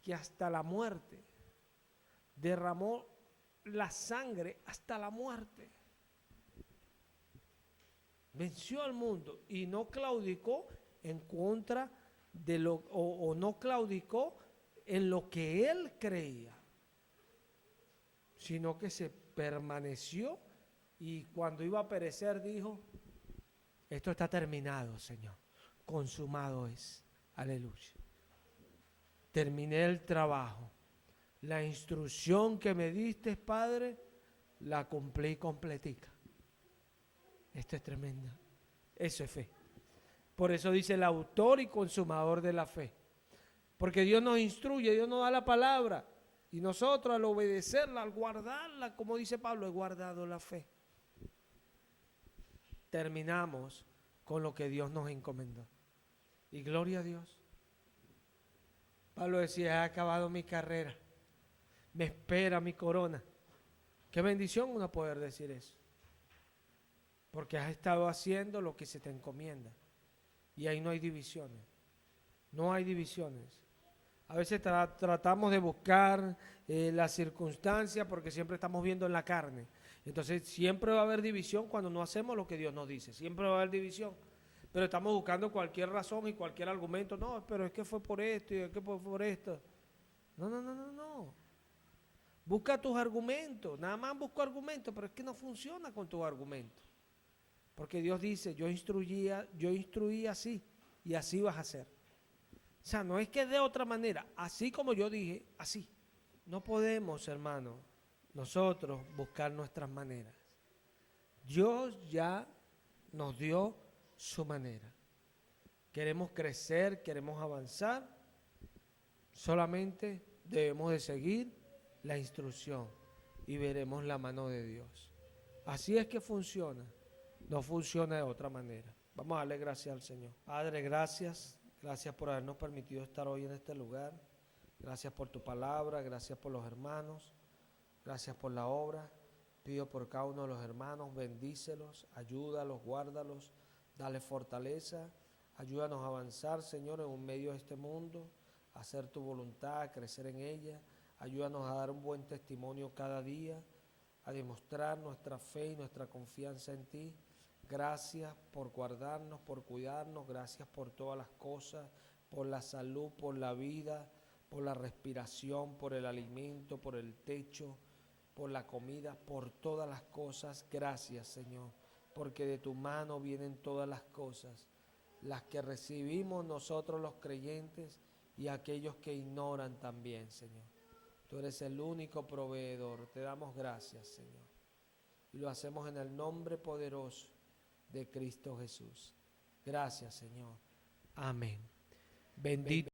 que hasta la muerte derramó la sangre hasta la muerte. Venció al mundo y no claudicó en contra de lo, o no claudicó en lo que él creía, sino que se permaneció y cuando iba a perecer dijo, esto está terminado, Señor, consumado es, aleluya. Terminé el trabajo, la instrucción que me diste, Padre, la cumplí completica. Esto es tremendo, eso es fe. Por eso dice el autor y consumador de la fe, porque Dios nos instruye, Dios nos da la palabra, y nosotros al obedecerla, al guardarla, como dice Pablo, he guardado la fe. Terminamos con lo que Dios nos encomendó. Y gloria a Dios. Pablo decía, he acabado mi carrera, me espera mi corona. Qué bendición uno poder decir eso. Porque has estado haciendo lo que se te encomienda. Y ahí no hay divisiones. No hay divisiones. A veces tratamos de buscar las circunstancias porque siempre estamos viendo en la carne. Entonces siempre va a haber división cuando no hacemos lo que Dios nos dice. Siempre va a haber división. Pero estamos buscando cualquier razón y cualquier argumento. No, pero es que fue por esto y es que fue por esto. No. Busca tus argumentos. Nada más busco argumentos, pero es que no funciona con tus argumentos. Porque Dios dice, yo instruí así y así vas a hacer. O sea, no es que de otra manera, así como yo dije, así. No podemos, hermano, nosotros buscar nuestras maneras. Dios ya nos dio su manera. Queremos crecer, queremos avanzar, solamente debemos de seguir la instrucción y veremos la mano de Dios. Así es que funciona, no funciona de otra manera. Vamos a darle gracias al Señor. Padre, gracias por habernos permitido estar hoy en este lugar. Gracias por tu palabra, gracias por los hermanos, gracias por la obra. Pido por cada uno de los hermanos, bendícelos, ayúdalos, guárdalos, dale fortaleza, ayúdanos a avanzar, Señor, en medio de este mundo, a hacer tu voluntad, a crecer en ella. Ayúdanos a dar un buen testimonio cada día, a demostrar nuestra fe y nuestra confianza en ti. Gracias por guardarnos, por cuidarnos, gracias por todas las cosas, por la salud, por la vida, por la respiración, por el alimento, por el techo, por la comida, por todas las cosas. Gracias, Señor, porque de tu mano vienen todas las cosas, las que recibimos nosotros los creyentes y aquellos que ignoran también, Señor. Tú eres el único proveedor. Te damos gracias, Señor. Y lo hacemos en el nombre poderoso de Cristo Jesús. Gracias, Señor. Amén. Bendito